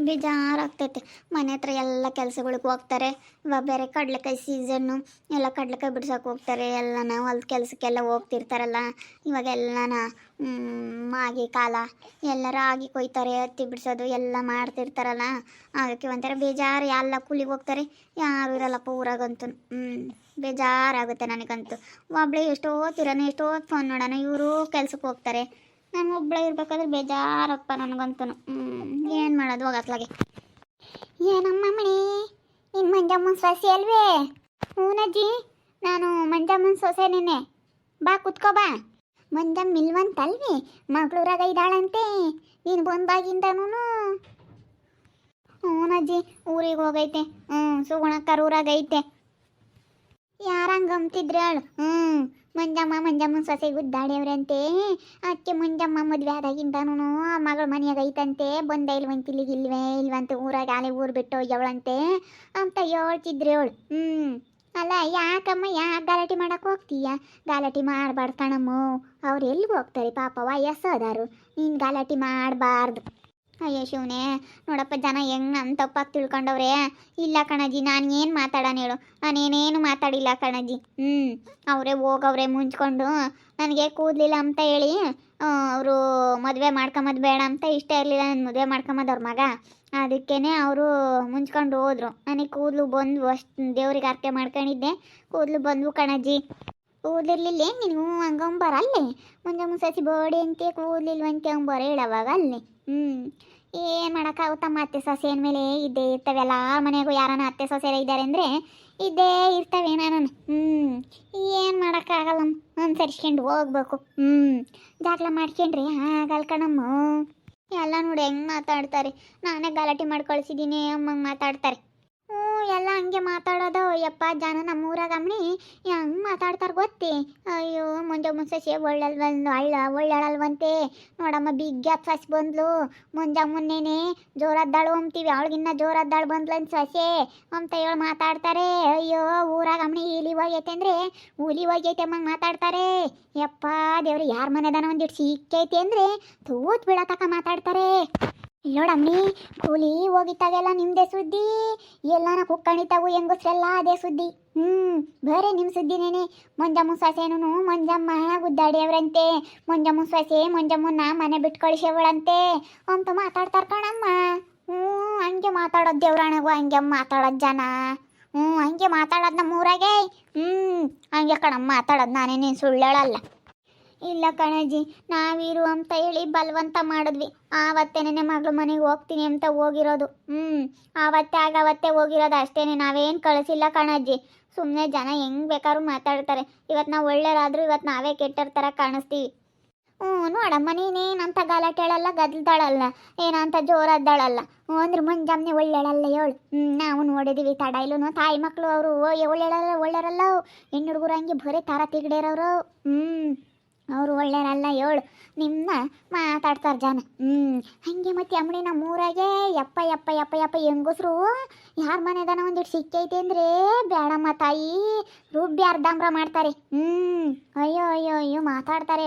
ಬೇಜಾರಾಗ್ತೈತೆ. ಮನೆ ಹತ್ರ ಎಲ್ಲ ಕೆಲಸಗಳಿಗೆ ಹೋಗ್ತಾರೆ. ಇವಾಗ ಬೇರೆ ಕಡಲೆಕಾಯಿ ಸೀಸನ್ನು, ಎಲ್ಲ ಕಡಲೆಕಾಯಿ ಬಿಡ್ಸೋಕೆ ಹೋಗ್ತಾರೆ. ಎಲ್ಲನ ಹೊಲ್ದ ಕೆಲಸಕ್ಕೆಲ್ಲ ಹೋಗ್ತಿರ್ತಾರಲ್ಲ. ಇವಾಗೆಲ್ಲನ ಮಾಗಿ ಕಾಲ, ಎಲ್ಲ ರಾಗಿ ಕೊಯ್ತಾರೆ, ಹತ್ತಿ ಬಿಡಿಸೋದು ಎಲ್ಲ ಮಾಡ್ತಿರ್ತಾರಲ್ಲ. ಅದಕ್ಕೆ ಒಂಥರ ಬೇಜಾರು. ಎಲ್ಲ ಕೂಲಿಗೆ ಹೋಗ್ತಾರೆ, ಯಾರು ಇರಲ್ಲಪ್ಪ ಊರಾಗಂತೂ. ಬೇಜಾರಾಗುತ್ತೆ ನನಗಂತೂ. ಒಬ್ಬಳೇ ಎಷ್ಟೋತ್ತಿರೋಣ, ಎಷ್ಟೊತ್ತು ಫೋನ್ ನೋಡೋಣ. ಇವರು ಕೆಲ್ಸಕ್ಕೆ ಹೋಗ್ತಾರೆ, ನಾನು ಒಬ್ಬಳೇ ಇರ್ಬೇಕಾದ್ರೆ ಬೇಜಾರಪ್ಪ ನನಗಂತೂ. ಏನು ಮಾಡೋದು ಹೋಗತ್ಲಾಗೆ. ಏನಮ್ಮ ಮಣಿ, ನಿನ್ನ ಮಂಜಮ್ಮನ ಸೊಸೆ ಅಲ್ವೇ? ಹೂನಜ್ಜಿ, ನಾನು ಮಂಜಮ್ಮನ ಸೊಸೆ. ನಿನ್ನೆ ಬಾ ಕುತ್ಕೋ ಬಾ. ಮಂಜಮ್ಮ ಇಲ್ವಂತಲ್ವೇ? ಮಗಳೂರಾಗ ಇದ್ದಾಳಂತೆ. ನೀನು ಬಂದಾಗಿಂದನೂ. ಹೂನಜ್ಜಿ, ಊರಿಗೆ ಹೋಗೈತೆ. ಸುಗುಣಕ್ಕರ ಊರಾಗೈತೆ. ಯಾರಂಗೆ ಅಂತಿದ್ರೆ ಹೇಳು. ಮಂಜಮ್ಮನ ಸೊಸೆ ಗುದ್ದಾಡ್ಯವ್ರಂತೆ. ಅದಕ್ಕೆ ಮಂಜಮ್ಮ ಮದುವೆ ಆದಾಗಿಂದನೂ ಮಗಳ ಮನೆಯಾಗ ಐತಂತೆ. ಬಂದ ಇಲ್ವಂತ, ಇಲ್ವಂತೆ. ಊರಾಗ ಆಲೆ ಊರು ಬಿಟ್ಟು ಹೋಗ್ಯವಳಂತೆ ಅಂತ ಹೇಳ್ತಿದ್ರೆ ಹೇಳು. ಅಲ್ಲ ಯಾಕಮ್ಮ, ಯಾಕೆ ಗಲಾಟೆ ಮಾಡಕ್ಕೆ ಹೋಗ್ತೀಯ? ಗಲಾಟೆ ಮಾಡಬಾರ್ದು ಕಣಮ್ಮ. ಅವ್ರು ಎಲ್ಲಿಗೆ ಹೋಗ್ತಾರೆ ಪಾಪ, ವಯಸ್ಸಾದಾರು. ನೀನು ಗಲಾಟೆ ಮಾಡಬಾರ್ದು. ಅಯ್ಯೋ ಶಿವನೇ, ನೋಡಪ್ಪ ಜನ ಹೆಂಗೆ ನನ್ನ ತಪ್ಪಾಗಿ ತಿಳ್ಕೊಂಡವ್ರೆ. ಇಲ್ಲ ಕಣಜ್ಜಿ, ನಾನು ಏನು ಮಾತಾಡೋಣ ಹೇಳು? ನಾನೇನೇನು ಮಾತಾಡಿಲ್ಲ ಕಣಜ್ಜಿ. ಅವರೇ ಹೋಗವ್ರೆ ಮುಂಚ್ಕೊಂಡು. ನನಗೆ ಕೂದಲಿಲ್ಲ ಅಂತ ಹೇಳಿ ಅವರು ಮದುವೆ ಮಾಡ್ಕೊಂಬದು ಬೇಡ ಅಂತ ಇಷ್ಟ ಇರಲಿಲ್ಲ. ನನ್ನ ಮದುವೆ ಮಾಡ್ಕೊಂಬದು ಅವ್ರ ಮಗ. ಅದಕ್ಕೇ ಅವರು ಮುಂಚ್ಕೊಂಡು ಹೋದ್ರು. ನನಗೆ ಕೂದಲು ಬಂದು ಅಷ್ಟು ದೇವ್ರಿಗೆ ಅರ್ಕೆ ಮಾಡ್ಕೊಂಡಿದ್ದೆ. ಕೂದಲು ಬಂದ್ವು ಕಣಜ್ಜಿ. ಕೂದಲಿರ್ಲಿಲ್ಲ ನೀನು ಹಂಗಂಬರ ಅಲ್ಲೇ. ಮುಂಜೆ ಮುಸಸಿ ಬೋಡಿ ಅಂತೆ, ಕೂದಲಿಲ್ವಂತೆ ಅಂಬರ ಹೇಳವಾಗ ಅಲ್ಲಿ. ಏನು ಮಾಡೋಕ್ಕಾಗುತ್ತಮ್ಮ, ಅತ್ತೆ ಸೊಸೆಯ ಮೇಲೆ ಇದ್ದೇ ಇರ್ತವೆಲ್ಲ. ಮನೆಗೂ ಯಾರನ್ನ ಅತ್ತೆ ಸೊಸೆಯರ ಇದ್ದಾರೆ ಅಂದರೆ ಇದ್ದೇ ಇರ್ತವೆ. ನಾನು ಏನು ಮಾಡೋಕ್ಕಾಗಲ್ಲಮ್ಮ, ಅನುಸರಿಸ್ಕೊಂಡು ಹೋಗ್ಬೇಕು. ಜಾಗ್ಲ ಮಾಡ್ಕೊಂಡ್ರಿ ಆಗಲ್ಲ ಕಣಮ್ಮ. ಎಲ್ಲ ನೋಡಿ ಹೆಂಗೆ ಮಾತಾಡ್ತಾರೆ. ನಾನೇ ಗಲಾಟೆ ಮಾಡಿ ಕಳಿಸಿದ್ದೀನಿ ಅಮ್ಮಂಗೆ ಮಾತಾಡ್ತಾರೆ. ಎಲ್ಲ ಹಂಗೆ ಮಾತಾಡೋದು. ಯಪ್ಪ ಜನ ನಮ್ಮೂರಾಗ ಅಮ್ಮನಿ ಹೆಂಗೆ ಮಾತಾಡ್ತಾರೆ ಗೊತ್ತೇ. ಅಯ್ಯೋ ಮುಂಜೆ ಮುನ್ಸಸಿ ಒಳ್ಳಳಲ್ವಂತೆ. ನೋಡಮ್ಮ ಬಿಗ್ಗ ಸಸಿ ಬಂದ್ಲು. ಮುಂಜಾ ಮುನ್ನೇನೆ ಜೋರದ್ದಾಳು ಅಂತೀವಿ, ಅವಳಿಗಿನ್ನ ಜೋರದ್ದಾಳು ಬಂದ್ಲಂತ ಸೊಸೆ ಅಂತ ಹೇಳಿ ಮಾತಾಡ್ತಾರೆ. ಅಯ್ಯೋ ಊರಾಗ ಅಮ್ಮನಿ ಇಲಿ ಹೋಗೈತೆ ಅಂದರೆ ಹುಲಿ ಹೋಗೈತೆ ಅಮ್ಮಂಗೆ ಮಾತಾಡ್ತಾರೆ. ಯಪ್ಪ ದೇವ್ರು, ಯಾರ ಮನೆದಾನ ಒಂದಿಟ್ಟು ಸಿಕ್ಕೈತೆ ಅಂದರೆ ತೂತ್ ಬಿಡತಕ್ಕ ಮಾತಾಡ್ತಾರೆ. ನೋಡಮ್ಮಿ, ಕೂಲಿ ಹೋಗಿತ್ತಾಗೆಲ್ಲ ನಿಮ್ಮದೇ ಸುದ್ದಿ. ಎಲ್ಲಾನ ಕುಕ್ಕಣಿತಾವು ಹೆಂಗಸ್ರೆಲ್ಲ ಅದೇ ಸುದ್ದಿ. ಬೇರೆ ನಿಮ್ಮ ಸುದ್ದಿನೇನೆ. ಮಂಜಮ್ಮ ಸೊಸೆನೂ ಮಂಜಮ್ಮ ಗುದ್ದಾಡಿಯವ್ರಂತೆ. ಮಂಜಮ್ಮ ಸೊಸೆ ಮಂಜಮ್ಮನ ಮನೆ ಬಿಟ್ಟು ಕಳಿಸ್ಯವಳಂತೆ ಅಂತ ಮಾತಾಡ್ತಾರೆ ಕಣಮ್ಮ. ಹಂಗೆ ಮಾತಾಡೋದು ದೇವ್ರಾಣಗೂ, ಹಂಗೆ ಮಾತಾಡೋದು ಜನ. ಹಂಗೆ ಮಾತಾಡೋದು ನಮ್ಮೂರಾಗೆ. ಹಂಗೆ ಕಣಮ್ಮ ಮಾತಾಡೋದು. ನಾನೇನೇನು ಸುಳ್ಳು ಹೇಳಲ್ಲ. ಇಲ್ಲ ಕಣಜ್ಜಿ, ನಾವಿರು ಅಂತ ಹೇಳಿ ಬಲವಂತ ಮಾಡಿದ್ವಿ. ಆವತ್ತೇನೆ ಮಗಳು ಮನೆಗೆ ಹೋಗ್ತೀನಿ ಅಂತ ಹೋಗಿರೋದು. ಆವತ್ತೇ ಹೋಗಿರೋದು ಅಷ್ಟೇನೆ. ನಾವೇನು ಕಳಿಸಿಲ್ಲ ಕಣಜ್ಜಿ. ಸುಮ್ಮನೆ ಜನ ಹೆಂಗೆ ಬೇಕಾದ್ರೂ ಮಾತಾಡ್ತಾರೆ. ಇವತ್ತು ನಾವು ಒಳ್ಳೆಯರಾದರೂ ಇವತ್ತು ನಾವೇ ಕೆಟ್ಟರ ಥರ ಕಾಣಿಸ್ತೀವಿ. ನೋಡಮ್ಮ, ನೀನೇನಂತ ಗಲಾಟೆ ಹೇಳಲ್ಲ, ಗದ್ಲ್ದಾಳಲ್ಲ, ಏನಂತ ಜೋರದ್ದಾಳಲ್ಲ. ಅಂದ್ರೆ ಮಂಜಮ್ಮನೆ ಒಳ್ಳೆಯಳಲ್ಲ ಹೇಳು. ನಾವು ನೋಡಿದ್ದೀವಿ ತಡ ಇಲ್ಲೂ. ತಾಯಿ ಮಕ್ಕಳು ಅವರು ಒಳ್ಳೆಯರಲ್ಲ. ಹೆಣ್ಣು ಹುಡುಗರು ಹಂಗೆ ಬರೀ ಥರ ತಿಗಡೇರವರು. ಅವರು ಒಳ್ಳೆಯರಲ್ಲ ಹೇಳು. ನಿಮ್ಮನ್ನ ಮಾತಾಡ್ತಾರೆ ಜನ. ಹಾಗೆ ಮತ್ತೆ ಅಮ್ಮಡಿ ನಮ್ಮೂರಾಗೆ ಯಪ್ಪ ಹೆಂಗಸ್ರು ಯಾರ ಮನೆದಾನ ಒಂದಿಟ್ಟು ಸಿಕ್ಕೈತೆ ಅಂದರೆ ಬೇಡಮ್ಮ ತಾಯಿ ರುಬ್ಬಿ ಅರ್ಧಂಬ್ರ ಮಾಡ್ತಾರೆ. ಅಯ್ಯೋ ಮಾತಾಡ್ತಾರೆ.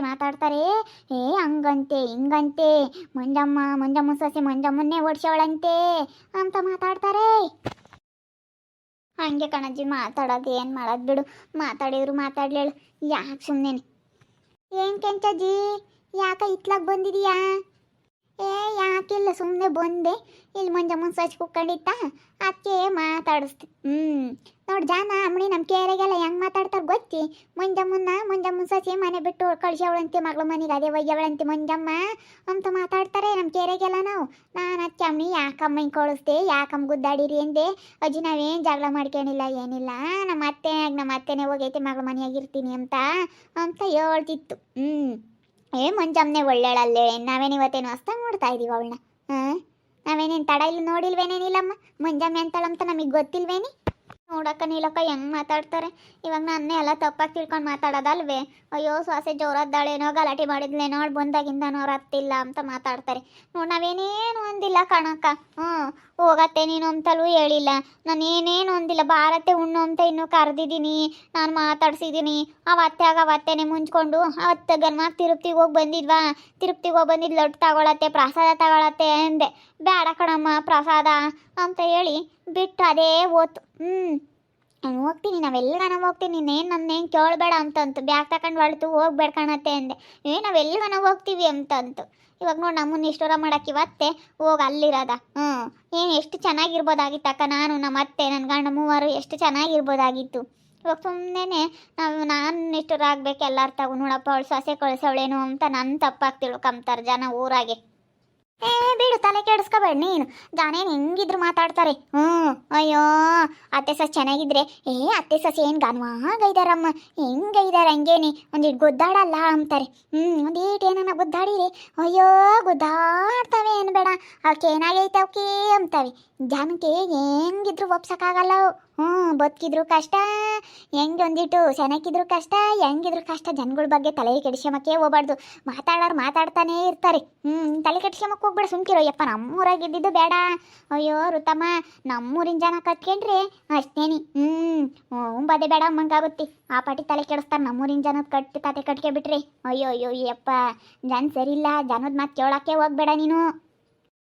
ಹಂಗಂತೆ ಹಿಂಗಂತೆ, ಮಂಜಮ್ಮ ಸೊಸೆ ಮಂಜಮ್ಮನ್ನೇ ಓಡಿಸೋಳಂತೆ ಅಂತ ಮಾತಾಡ್ತಾರೆ. ಹಂಗೆ ಕಣಜ್ಜಿ ಮಾತಾಡೋದು. ಏನು ಮಾಡೋದು ಬಿಡು. ಮಾತಾಡಿದ್ರು ಮಾತಾಡ್ಲೇಳು. ಯಾಕೆ ಸುಮ್ಮನೆ. ಏನು ಕೆಂಚಜ್ಜಿ, ಯಾಕ ಇತ್ಲಾಗ ಬಂದಿದೀಯಾ? ಯಾಕಿಲ್ಲ, ಸುಮ್ಮನೆ ಬಂದೆ. ಇಲ್ಲಿ ಮಂಜಮ್ಮನ ಸೊಸೆ ಕುಕ್ಕಂಡಿತ್ತ, ಅದಕ್ಕೆ ಮಾತಾಡಿಸ್ತಿ. ನೋಡಿ ಜಾನ ಅಮ್ಮನಿ ನಮ್ಮ ಕೇರೆಗೆಲ್ಲ ಹೆಂಗೆ ಮಾತಾಡ್ತಾರೆ ಗೊತ್ತಿ. ಮಂಜಮ್ಮನ ಸೊಸೆ ಮನೆ ಬಿಟ್ಟು ಕಳಿಸವಳಂತೆ, ಮಗಳ ಮನೆಗೆ ಅದೇ ಒಯ್ಯವಳಂತೆ ಮಂಜಮ್ಮ ಅಂತ ಮಾತಾಡ್ತಾರೆ ನಮ್ಮ ಕೇರೆಗೆಲ್ಲ. ನಾನು ಅದಕ್ಕೆ ಅಮ್ಮನಿ ಯಾಕಮ್ಮ ಹಿಂಗೆ ಕಳಿಸ್ದೆ, ಯಾಕಮ್ಮ ಗುದ್ದಾಡಿರಿ ಎಂದೆ. ಅಜ್ಜಿ ನಾವೇನು ಜಗಳ ಮಾಡ್ಕೊಂಡಿಲ್ಲ, ಏನಿಲ್ಲ. ನಮ್ಮ ಅತ್ತೆನೇ ಹೋಗೈತೆ ಮಗಳ ಮನೆಯಾಗಿರ್ತೀನಿ ಅಂತ ಹೇಳ್ತಿತ್ತು. ಮಂಜಮ್ಮನೆ ಒಳ್ಳೆಳಲ್ಲೇ. ನಾವೇನು ಇವತ್ತೇನು ಹೊಸ್ದಾಗಿ ನೋಡ್ತಾ ಇದ್ದೀವಿ ಅವಳನ್ನ. ನಾವೇನೇನು ತಡ ಇಲ್ಲ ನೋಡಿಲ್ವೇನೇನಿಲ್ಲಮ್ಮ. ಮಂಜಮ್ಮ ಅಂತಾಳಂತ ನಮಗೆ ಗೊತ್ತಿಲ್ವೇನಿ. ನೋಡಕ್ಕ ನೀಲಕ್ಕ ಹೆಂಗೆ ಮಾತಾಡ್ತಾರೆ. ಇವಾಗ ನನ್ನೇ ಎಲ್ಲ ತಪ್ಪಾಗಿ ತಿಳ್ಕೊಂಡು ಮಾತಾಡೋದಲ್ವೇ. ಅಯ್ಯೋ ಸೊಸೆ ಜೋರದ್ದಾಳೇನೋ, ಗಲಾಟೆ ಮಾಡಿದ್ಲೇನೋ, ಅವಳು ಬಂದಾಗಿಂದನೋ ಅವ್ರು ಅತ್ತಿಲ್ಲ ಅಂತ ಮಾತಾಡ್ತಾರೆ. ನೋಡಿ ನಾವೇನೇನು ಒಂದಿಲ್ಲ ಕಣಕ್ಕ. ಹೋಗತ್ತೆ ನೀನು ಅಂತಲೂ ಹೇಳಿಲ್ಲ. ನಾನೇನೇನು ಒಂದಿಲ್ಲ. ಭಾರತೆ ಉಣ್ಣು ಅಂತ ಇನ್ನೂ ಕರೆದಿದ್ದೀನಿ, ನಾನು ಮಾತಾಡ್ಸಿದ್ದೀನಿ. ಅವತ್ತೆನೆ ಮುಂಚ್ಕೊಂಡು ಅವತ್ತು ಗನ್ಮಾಗ ತಿರುಪ್ತಿಗೆ ಹೋಗಿ ಬಂದಿದ್ವಾ, ತಿರುಪ್ತಿಗೆ ಹೋಗಿ ಬಂದಿದ್ದು ಲಡ್ಡು ತಗೊಳತ್ತೆ, ಪ್ರಸಾದ ತಗೊಳತ್ತೆ ಅಂದೆ. ಬೇಡ ಕಣಮ್ಮ ಪ್ರಸಾದ ಅಂತ ಹೇಳಿ ಬಿಟ್ಟು ಅದೇ ಓತು. ನಾನು ಹೋಗ್ತೀನಿ, ನಾವೆಲ್ಗನ ಹೋಗ್ತೀನಿ, ನೀನೇನು ನನ್ನೇನು ಕೇಳಬೇಡ ಅಂತಂತು. ಬ್ಯಾಗ್ ತಗೊಂಡು ಹೊಳ್ತು ಹೋಗ್ಬೇಡ ಕಾಣತ್ತೆ ಅಂದೆ. ನಾವೆಲ್ಗನ ಹೋಗ್ತೀವಿ ಅಂತಂತು. ಇವಾಗ ನೋಡಿ ನಮ್ಮನ್ನ ಇಷ್ಟೋರ ಮಾಡಕ್ಕೆ ಇವತ್ತೆ ಹೋಗಿ ಅಲ್ಲಿರೋದ. ಏನು ಎಷ್ಟು ಚೆನ್ನಾಗಿರ್ಬೋದಾಗಿತ್ತು ಅಕ್ಕ, ನಮ್ಮ ಅತ್ತೆ ನನ್ನ ಗಂಡ ಮೂವರು ಎಷ್ಟು ಚೆನ್ನಾಗಿರ್ಬೋದಾಗಿತ್ತು. ಇವಾಗ ಸುಮ್ಮನೆ ನಾನು ಇಷ್ಟೋರ ಆಗ್ಬೇಕು ಎಲ್ಲರ ತಗೋ. ನೋಡಪ್ಪ ಅವಳು ಸೊಸೆ ಕಳಿಸವಳೇನು ಅಂತ ನನ್ನ ತಪ್ಪಾಗಿ ತಿಳ್ಕೊಂತಾರೆ ಜನ ಊರಾಗೆ. ಬಿಡು, ತಲೆ ಕೆಡಿಸ್ಕೋಬೇಡ ನೀನು. ಜಾನೇನು ಹೆಂಗಿದ್ರು ಮಾತಾಡ್ತಾರೆ. ಅಯ್ಯೋ ಅತ್ತೆ ಸಸ್ ಚೆನ್ನಾಗಿದ್ರೆ ಅತ್ತೆ ಸಸ್ ಏನು ಗನ್ವಾಗೈದಾರಮ್ಮ, ಹೆಂಗೈದಾರ ಹಂಗೇನಿ ಒಂದಿಟ್ಟು ಗುದ್ದಾಡಲ್ಲ ಅಂತಾರೆ. ಒಂದೀಟು ಏನನ್ನ ಗುದ್ದಾಡಿರಿ, ಅಯ್ಯೋ ಗುದ್ದಾಡ್ತವೆ ಏನು ಬೇಡ, ಅವಕ್ಕೆ ಏನಾಗೈತೆ ಅವಕ್ಕೆ ಅಂತವೆ. ಜನಕ್ಕೆ ಹೆಂಗಿದ್ರು ಒಪ್ಸೋಕ್ಕಾಗಲ್ಲ. ಬದುಕಿದ್ರು ಕಷ್ಟ, ಹೆಂಗೆ ಒಂದಿಟ್ಟು ಚೆನ್ನಾಗಿದ್ರು ಕಷ್ಟ, ಹೆಂಗಿದ್ರು ಕಷ್ಟ. ಜನಗಳ ಬಗ್ಗೆ ತಲೆ ಕೆಡಿಸ್ಕೊಂಬಕ್ಕೆ ಹೋಗ್ಬಾರ್ದು. ಮಾತಾಡೋರು ಮಾತಾಡ್ತಾನೇ ಇರ್ತಾರೆ. ತಲೆ ಕೆಡಿಸ್ಕೊಂಬಕ್ಕೆ ಹೋಗ್ಬೇಡ, ಸುಮ್ಕಿರೋ. ಯಪ್ಪ ನಮ್ಮೂರಾಗಿದ್ದಿದ್ದು ಬೇಡ. ಅಯ್ಯೋ ರುತಮ್ಮ, ನಮ್ಮೂರಿನ ಜನ ಕತ್ಕೊಂಡ್ರೆ ಅಷ್ಟೇನಿ ಬದೇ ಬೇಡ ಅಮ್ಮಂಗಾಗುತ್ತೆ. ಆ ಪಾಟಿ ತಲೆ ಕೆಡಿಸ್ತಾರೆ. ನಮ್ಮೂರಿನ ಜನದ ತಾತೆ ಕಟ್ಕೊಬಿಟ್ರಿ ಅಯ್ಯೋ ಅಯ್ಯೋ ಯಪ್ಪ, ಜನ ಸರಿಯಿಲ್ಲ. ಜನದ ಮಾತು ಕೇಳೋಕ್ಕೆ ಹೋಗ್ಬೇಡ ನೀನು.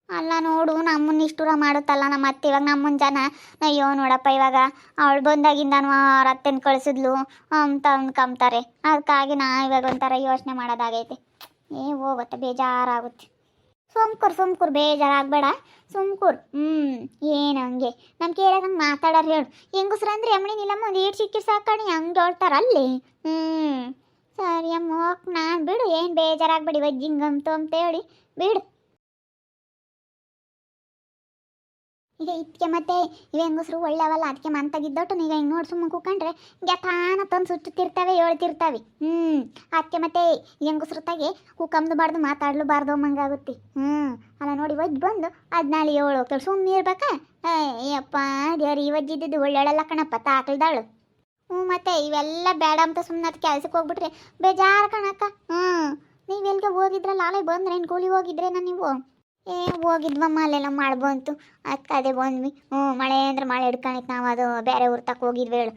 ಅಲ್ಲ ನೋಡು, ನಮ್ಮನ್ನ ಇಷ್ಟೂರ ಮಾಡುತ್ತಲ್ಲ ನಮ್ಮ ಅತ್ತೆ. ಇವಾಗ ನಮ್ಮನ್ನ ಜನ ಅಯ್ಯೋ ನೋಡಪ್ಪ ಇವಾಗ ಅವಳು ಬಂದಾಗಿಂದನೂ ಅವ್ರ ಅತ್ತೆನ ಕಳಿಸಿದ್ಲು ಅಂತ ಅಂದ್ಕೊಂತಾರೆ. ಅದಕ್ಕಾಗಿ ಇವಾಗ ಒಂಥರ ಯೋಚನೆ ಮಾಡೋದಾಗೈತೆ. ಹೋಗುತ್ತೆ, ಬೇಜಾರಾಗುತ್ತೆ. ಸುಮ್ಕೂರು, ಬೇಜಾರಾಗಬೇಡ, ಸುಮ್ಕೂರು. ಏನು ಹಂಗೆ ನಮ್ಮ ಕೇಳಂಗೆ ಮಾತಾಡೋರು ಹೇಳು. ಹೆಂಗಸ್ರು ಅಂದರೆ ಅಮ್ಮನಿ ನಿಲ್ಲಮ್ಮ ಒಂದು ಈಟ್ ಸಿಕ್ಕಿ ಸಾಕಣಿ ಹಂಗೆ ಹೇಳ್ತಾರಲ್ಲಿ. ಸರಿ ಅಮ್ಮ ಹೋಗಿ ನಾನು ಬಿಡು, ಏನು ಬೇಜಾರಾಗಬೇಡಿ ವಜ್ಜಿಂಗಂತು ಅಂತ ಹೇಳಿ ಬಿಡು. ಈಗ ಇದಕ್ಕೆ ಮತ್ತೆ ಇವ ಹೆಂಗಸ್ರು ಒಳ್ಳೆಯವಲ್ಲ, ಅದಕ್ಕೆ ಮಂತಾಗಿದ್ದೊಟ್ಟು ಈಗ ಹಿಂಗೆ ನೋಡಿ ಸುಮ್ಮನೆ ಕೂಕೊಂಡ್ರೆ ಗೆತಾನ ತಂದು ಸುಚ್ಚುತ್ತಿರ್ತವೆ, ಹೇಳ್ತಿರ್ತಾವೆ. ಅದಕ್ಕೆ ಮತ್ತೆ ಹೆಂಗಸ್ರು ತಾಗೆ ಕೂಕಂಬಾರ್ದು, ಮಾತಾಡ್ಲೂಬಾರ್ದು ಮಂಗಾಗುತ್ತೆ. ಅಲ್ಲ ನೋಡಿ ವಜ್ಜು ಬಂದು 14 7 ಹೋಗ್ತಾಳೆ. ಸುಮ್ಮನೆ ಇರ್ಬೇಕಾ? ಅಯ್ಯಪ್ಪ ದೇವ್ರು, ಈ ವಜ್ಜಿದ್ದು ಒಳ್ಳೆಯಲ್ಲ ಕಣಪ್ಪ, ತಾಕಳ್ದಾಳು. ಮತ್ತೆ ಇವೆಲ್ಲ ಬೇಡ ಅಂತ ಸುಮ್ಮನೆ ಅದು ಕೆಲ್ಸಕ್ಕೆ ಹೋಗ್ಬಿಟ್ರೆ ಬೇಜಾರು ಕಣಕ್ಕ. ನೀವು ಎಲ್ಲಿಗೆ ಹೋಗಿದ್ರಲ್ಲ, ಆಲೇ ಬಂದ್ರೇನು ಕೂಲಿ ಹೋಗಿದ್ರೇನ ನೀವು? ಹೋಗಿದ್ವಮ್ಮ, ಅಲ್ಲೆಲ್ಲ ಮಳೆ ಬಂತು, ಅದಕ್ಕೆ ಅದೇ ಬಂದ್ವಿ. ಮಳೆ ಅಂದ್ರೆ ಮಳೆ ಹಿಡ್ಕೊಂಡಿತ್ತು. ನಾವು ಅದು ಬೇರೆ ಊರು ತಕ್ಕ ಹೋಗಿದ್ವಿ ಹೇಳು.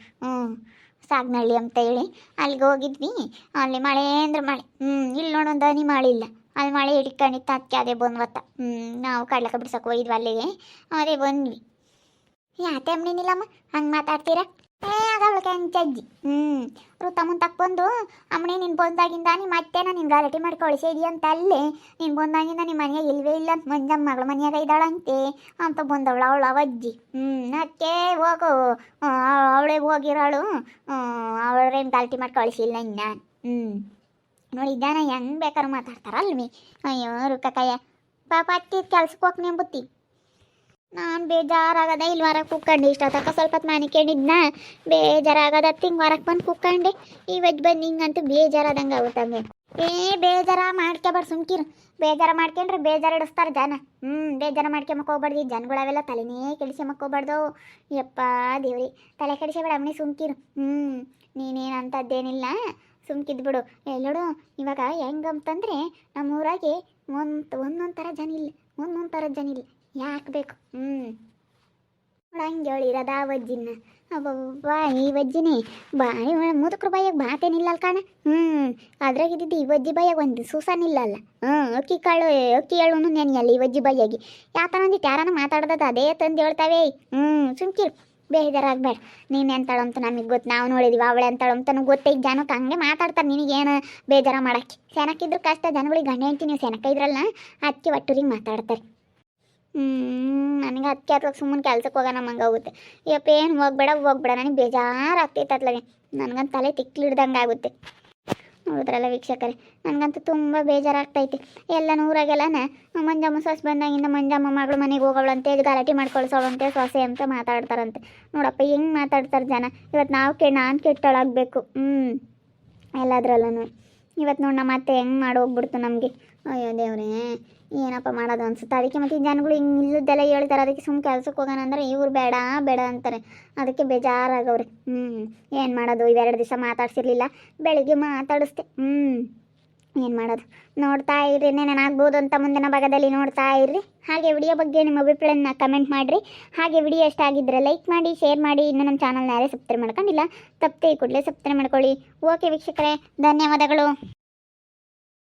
ಸಾಗ್ನಹಳ್ಳಿ ಅಂತ ಹೇಳಿ ಅಲ್ಲಿಗೆ ಹೋಗಿದ್ವಿ. ಅಲ್ಲಿ ಮಳೆ ಅಂದ್ರೆ ಮಳೆ. ಇಲ್ಲಿ ನೋಡೊಂದು ಹನಿ ಮಳೆ ಇಲ್ಲ, ಅಲ್ಲಿ ಮಳೆ ಹಿಡ್ಕೊಂಡಿತ್ತು. ಅದಕ್ಕೆ ಅದೇ ಬಂದ್ವತ್ತ. ನಾವು ಕಡ್ಲಕ್ಕ ಬಿಡ್ಸಕ್ಕೆ ಹೋಗಿದ್ವಿ ಅಲ್ಲಿಗೆ, ಅದೇ ಬಂದ್ವಿ. ಯಾತೆ ಅಮ್ಮನಿಲ್ಲಮ್ಮ ಹಂಗೆ ಮಾತಾಡ್ತೀರಾ? ಆಗವಳಕ್ಕೆ ಹಂಗೆ ಅಜ್ಜಿ. ಋತಮ್ಮನ ತಕ್ಕ ಬಂದು ಅಮ್ಮನೇ ನೀನು ಬಂದಾಗಿಂದ ನಿಮ್ಮ ಅತ್ತೆನ ನೀನು ಗಲಾಟೆ ಮಾಡಿ ಕಳಿಸಿದಿ ಅಂತ ಅಲ್ಲೇ. ನೀನು ಬಂದಾಗಿಂದ ನಿಮ್ಮ ಮನೆಯಾಗ ಇಲ್ವೇ ಇಲ್ಲ ಅಂತ ಮಂಜಮ್ಮ ಮಗಳ ಮನೆಯಾಗ ಇದ್ದಾಳಂತೆ ಅಂತ ಬಂದವಳು ಅವಳು ಅವಜ್ಜಿ. ಅದಕ್ಕೆ ಹೋಗು, ಅವಳೇ ಹೋಗಿರೋಳು, ಅವಳೇನು ಗಲಾಟೆ ಮಾಡಿ ಕಳಿಸಿಲ್ಲ ಇನ್ನು. ನೋಡಿ ಜನ ಹೆಂಗೆ ಬೇಕಾದ್ರೆ ಮಾತಾಡ್ತಾರಲ್ವಿ. ಅಯ್ಯೋ ರುಕ್ಕಯ್ಯ ಪಾಪ ಅತ್ತಿ ಕೆಲ್ಸಕ್ಕೆ ಹೋಗಿ ನೆಂಬುತ್ತಿ. ನಾನು ಬೇಜಾರಾಗದ ಇಲ್ಲಿ ಹೊರಗೆ ಕುಕ್ಕಂಡು ಇಷ್ಟೊತ್ತಕ್ಕ ಸ್ವಲ್ಪ ಹೊತ್ತು ಮನೆ ಕೇಳಿದ್ನ ಬೇಜಾರಾಗದ ಹಿಂಗೆ ಹೊರಗೆ ಬಂದು ಕುಕ್ಕಂಡೆ. ಇವತ್ತು ಬಂದು ಹಿಂಗಂತೂ ಬೇಜಾರಾದಂಗೆ ಆಗುತ್ತಂಗೆ. ಬೇಜಾರ ಮಾಡ್ಕೊಬಾರ್ದು, ಸುಮ್ಕಿರು. ಬೇಜಾರ ಮಾಡ್ಕೊಂಡ್ರೆ ಬೇಜಾರು ಇಡಿಸ್ತಾರೆ ಜನ. ಬೇಜಾರ ಮಾಡ್ಕೊಂಬಕ್ಕೆ ಹೋಗ್ಬಾರ್ದು. ಈ ಜನಗಳವೆಲ್ಲ ತಲೆನೇ ಕೆಡಿಸ್ಕೊಂಬಕ್ಕೆ ಹೋಗ್ಬಾರ್ದು. ಯಪ್ಪ ದೇವ್ರಿ, ತಲೆ ಕೆಡಿಸಬೇಡ ಅಮ್ಮನಿ, ಸುಮ್ಕಿರು. ನೀನೇನಂತದ್ದೇನಿಲ್ಲ, ಸುಮ್ಕಿದ್ಬಿಡು. ಎಲ್ಲೋಡು ಇವಾಗ ಹೆಂಗಂತಂದರೆ ನಮ್ಮೂರಾಗೆ ಒಂದೊಂದು ಥರ ಜನ ಇಲ್ಲ, ಒಂದೊಂದು ಥರದ ಜನ ಇಲ್ಲ. ಯಾಕೆ ಬೇಕು? ಹಂಗೆ ಹೇಳಿರೋದ ಆ ವಜ್ಜಿನ. ಅಬ್ಬಬ್ಬ ಈ ವಜ್ಜಿನೇ ಬಾಯಿ ಮುದುಕ್ರ ಬಾಯಾಗ ಬಾತೇನಿಲ್ಲ ಅಲ್ ಕಾಣ. ಅದ್ರಾಗಿದ್ದು ಈ ವಜ್ಜಿ ಬಾಯಾಗ ಒಂದು ಸೂಸನಿಲ್ಲಲ್ಲ. ಅಕ್ಕಿ ಕಾಳು ಅಕ್ಕಿ ಹೇಳು ನೆನೆಯಲ್ಲ ಈ ವಜ್ಜಿ ಬಾಯಾಗಿ. ಯಾತನಂದಿಟ್ಟು ಯಾರನ್ನ ಮಾತಾಡ್ದದ ಅದೇ ತಂದು ಹೇಳ್ತಾವೆ. ಸುಮ್ಕಿರು, ಬೇಜಾರಾಗಬೇಡ. ನೀನು ಎಂತಾಳಂತ ನಮಗೆ ಗೊತ್ತು, ನಾವು ನೋಡಿದೀವಿ. ಅವಳೆ ಎಂತಾಳಂತ ಗೊತ್ತೈದು ಜನಕ್ಕೆ ಹಂಗೆ ಮಾತಾಡ್ತಾರೆ. ನಿನಗೇನು ಬೇಜಾರ ಮಾಡಕ್ಕೆ? ಸೆನಕ್ಕಿದ್ರು ಕಷ್ಟ ಜನಗಳಿಗೆ. ಗಂಡ ಹೆಂಡ್ತಿ ನೀವು ಸೆನಕ ಇದ್ರಲ್ಲ, ಅದಕ್ಕೆ ಒಟ್ಟೂರಿಗೆ ಮಾತಾಡ್ತಾರೆ. ನನಗೆ ಅದಕ್ಕೆ ಅಥವಾ ಸುಮ್ಮನೆ ಕೆಲ್ಸಕ್ಕೆ ಹೋಗೋಣ ಮಂಗಾಗುತ್ತೆ. ಯಪ್ಪ ಏನು ಹೋಗ್ಬೇಡ, ನನಗೆ ಬೇಜಾರಾಗ್ತೈತೆ ಅತ್ಲಾಗೆ. ನನಗಂತ ತಲೆ ತಿಕ್ಲಿಡ್ದಂಗೆ ಆಗುತ್ತೆ. ನೋಡಿದ್ರಲ್ಲ ವೀಕ್ಷಕರೇ, ನನಗಂತೂ ತುಂಬ ಬೇಜಾರಾಗ್ತೈತೆ. ಎಲ್ಲ ನೂರಾಗೆಲ್ಲನ ಮಂಜಮ್ಮ ಸೊಸೆ ಬಂದಾಗಿಂದ ಮಂಜಮ್ಮ ಮಗಳು ಮನೆಗೆ ಹೋಗೋಳಂತೆ, ಗಲಾಟೆ ಮಾಡ್ಕೊಳ್ಸೋಳಂತೆ ಸೊಸೆ ಅಂತ ಮಾತಾಡ್ತಾರಂತೆ. ನೋಡಪ್ಪ ಹೆಂಗೆ ಮಾತಾಡ್ತಾರೆ ಜನ. ಇವತ್ತು ನಾನು ಕೆಟ್ಟೊಳಾಗಬೇಕು. ಎಲ್ಲದ್ರಲ್ಲೂ ಇವತ್ತು ನೋಡಿ ನಮ್ಮ ಅತ್ತೆ ಹೆಂಗೆ ಮಾಡಿ ಹೋಗ್ಬಿಡ್ತು ನಮಗೆ. ಅಯ್ಯೋ ದೇವ್ರೇ, ಏನಪ್ಪ ಮಾಡೋದು ಅನ್ಸುತ್ತೆ. ಅದಕ್ಕೆ ಮತ್ತು ಜನಗಳು ಹಿಂಗೆ ಇಲ್ಲದೆಲ್ಲ ಹೇಳ್ತಾರೆ. ಅದಕ್ಕೆ ಸುಮ್ಮನೆ ಕೆಲ್ಸಕ್ಕೆ ಹೋಗೋಣ ಅಂದರೆ ಇವ್ರು ಬೇಡ ಅಂತಾರೆ. ಅದಕ್ಕೆ ಬೇಜಾರಾಗವ್ರೆ. ಏನು ಮಾಡೋದು? ಇವೆರಡು ದಿವಸ ಮಾತಾಡ್ಸಿರ್ಲಿಲ್ಲ, ಬೆಳಿಗ್ಗೆ ಮಾತಾಡಿಸ್ದೆ. ಏನು ಮಾಡೋದು, ನೋಡ್ತಾ ಇರ್ರಿ, ಏನಾಗ್ಬೋದು ಅಂತ ಮುಂದಿನ ಭಾಗದಲ್ಲಿ ನೋಡ್ತಾ ಇರ್ರಿ. ಹಾಗೆ ವಿಡಿಯೋ ಬಗ್ಗೆ ನಿಮ್ಮ ಅಭಿಪ್ರಾಯನ ಕಮೆಂಟ್ ಮಾಡಿರಿ. ಹಾಗೆ ವಿಡಿಯೋ ಇಷ್ಟ ಆಗಿದ್ದರೆ ಲೈಕ್ ಮಾಡಿ, ಶೇರ್ ಮಾಡಿ. ಇನ್ನು ನಮ್ಮ ಚಾನಲ್ನ ಯಾರೇ ಸಬ್ಸ್ಕ್ರೈಬ್ ಮಾಡ್ಕೊಂಡಿಲ್ಲ ತಪ್ಪದೆ ಕೂಡಲೇ ಸಬ್ಸ್ಕ್ರೈಬ್ ಮಾಡ್ಕೊಳ್ಳಿ. ಓಕೆ ವೀಕ್ಷಕರೇ, ಧನ್ಯವಾದಗಳು.